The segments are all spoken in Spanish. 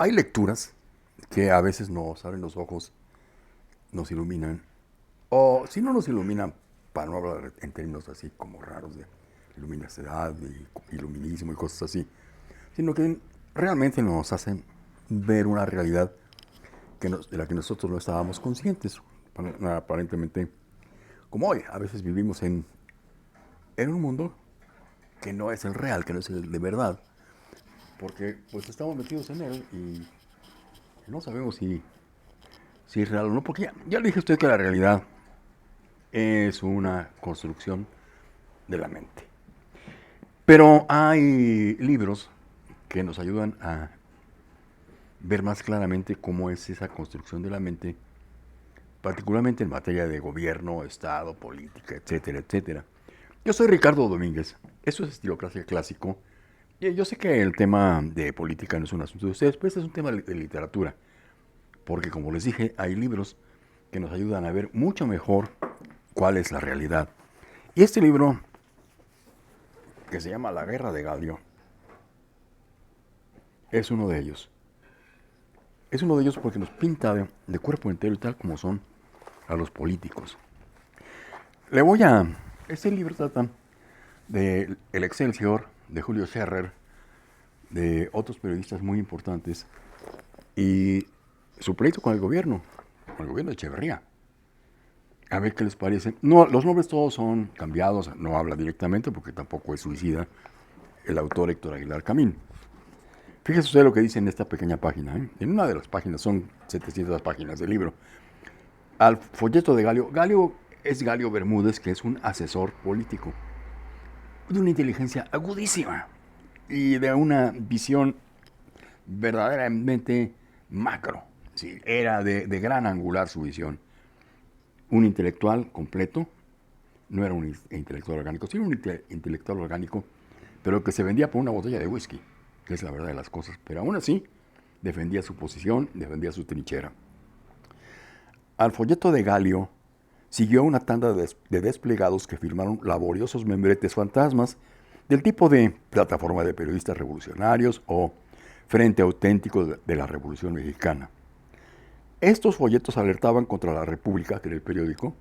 Hay lecturas que a veces nos abren los ojos, nos iluminan, o si no nos iluminan, para no hablar en términos así como raros de luminosidad y iluminismo y cosas así, sino que realmente nos hacen ver una realidad de la que nosotros no estábamos conscientes. Aparentemente, como hoy, a veces vivimos en un mundo que no es el real, que no es el de verdad, porque pues estamos metidos en él y no sabemos si es real o no, porque ya le dije a usted que la realidad es una construcción de la mente. Pero hay libros que nos ayudan a ver más claramente cómo es esa construcción de la mente, particularmente en materia de gobierno, Estado, política, etcétera, etcétera. Yo soy Ricardo Domínguez, eso es Estilocracia Clásico. Y yo sé que el tema de política no es un asunto de ustedes, pero este es un tema de literatura, porque como les dije, hay libros que nos ayudan a ver mucho mejor cuál es la realidad. Y este libro, que se llama La Guerra de Galio, es uno de ellos. Es uno de ellos porque nos pinta de cuerpo entero y tal como son a los políticos. Le voy a... Este libro trata de El Excelsior, de Julio Scherer, de otros periodistas muy importantes y su pleito con el gobierno de Echeverría. A ver qué les parece. No, los nombres todos son cambiados, no habla directamente porque tampoco es suicida el autor Héctor Aguilar Camín. Fíjese usted lo que dice en esta pequeña página. En una de las páginas, son 700 páginas del libro. Al folleto de Galio. Galio es Galio Bermúdez, que es un asesor político de una inteligencia agudísima y de una visión verdaderamente macro. Sí, era de gran angular su visión. Un intelectual completo, no era un intelectual orgánico, sino un intelectual orgánico, pero que se vendía por una botella de whisky, que es la verdad de las cosas. Pero aún así, defendía su posición, defendía su trinchera. Al folleto de Galio siguió una tanda de desplegados que firmaron laboriosos membretes fantasmas del tipo de Plataforma de Periodistas Revolucionarios o Frente Auténtico de la Revolución Mexicana. Estos folletos alertaban contra la República, que era el periódico,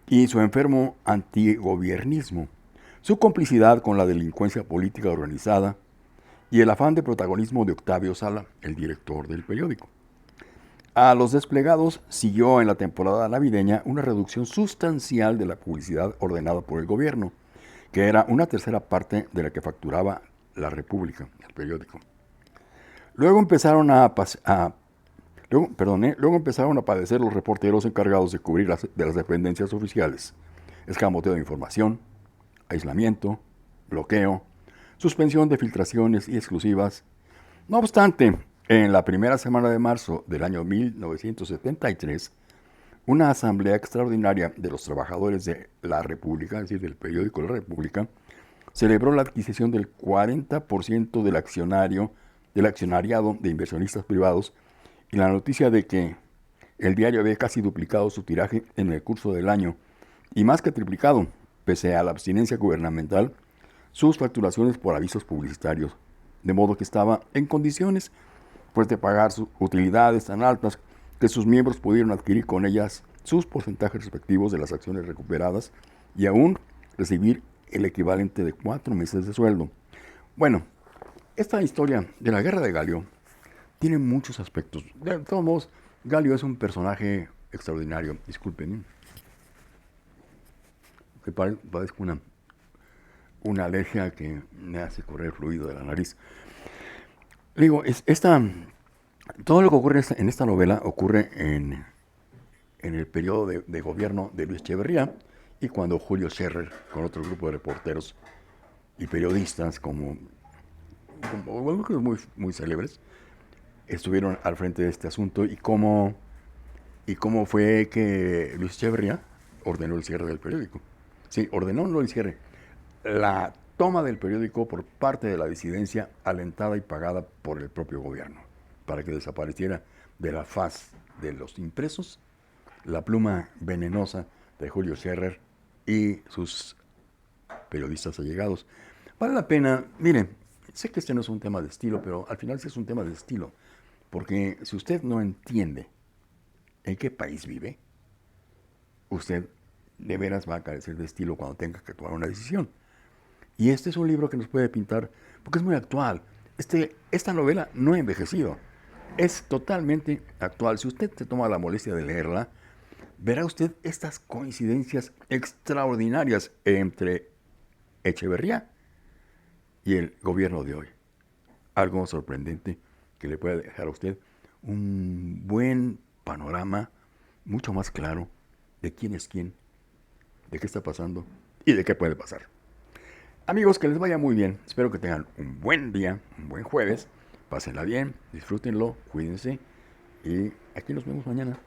y su enfermo antigobiernismo, su complicidad con la delincuencia política organizada y el afán de protagonismo de Octavio Sala, el director del periódico. A los desplegados siguió en la temporada navideña una reducción sustancial de la publicidad ordenada por el gobierno, que era una tercera parte de la que facturaba la República, el periódico. Luego empezaron luego empezaron a padecer los reporteros encargados de cubrir de las dependencias oficiales. Escamoteo de información, aislamiento, bloqueo, suspensión de filtraciones y exclusivas. No obstante, en la primera semana de marzo del año 1973, una asamblea extraordinaria de los trabajadores de la República, es decir, del periódico La República, celebró la adquisición del 40% del accionariado de inversionistas privados y la noticia de que el diario había casi duplicado su tiraje en el curso del año y más que triplicado, pese a la abstinencia gubernamental, sus facturaciones por avisos publicitarios, de modo que estaba en condiciones pues de pagar sus utilidades tan altas que sus miembros pudieron adquirir con ellas sus porcentajes respectivos de las acciones recuperadas y aún recibir el equivalente de 4 meses de sueldo. Bueno, esta historia de la guerra de Galio tiene muchos aspectos. De todos modos, Galio es un personaje extraordinario. Disculpen, que padezco una alergia que me hace correr fluido de la nariz. Le digo, todo lo que ocurre en esta novela ocurre en el periodo de gobierno de Luis Echeverría y cuando Julio Scherer, con otro grupo de reporteros y periodistas como muy, muy célebres, estuvieron al frente de este asunto y cómo fue que Luis Echeverría ordenó el cierre del periódico. Sí, ordenó no el cierre, la toma del periódico por parte de la disidencia alentada y pagada por el propio gobierno, para que desapareciera de la faz de los impresos la pluma venenosa de Julio Scherer y sus periodistas allegados. Vale la pena, miren, sé que este no es un tema de estilo, pero al final sí es un tema de estilo, Porque si usted no entiende en qué país vive, usted de veras va a carecer de estilo cuando tenga que tomar una decisión. Y este es un libro que nos puede pintar, porque es muy actual. Esta novela no ha envejecido, es totalmente actual. Si usted se toma la molestia de leerla, verá usted estas coincidencias extraordinarias entre Echeverría y el gobierno de hoy. Algo sorprendente que le puede dejar a usted un buen panorama, mucho más claro, de quién es quién, de qué está pasando y de qué puede pasar. Amigos, que les vaya muy bien. Espero que tengan un buen día, un buen jueves. Pásenla bien, disfrútenlo, cuídense y aquí nos vemos mañana.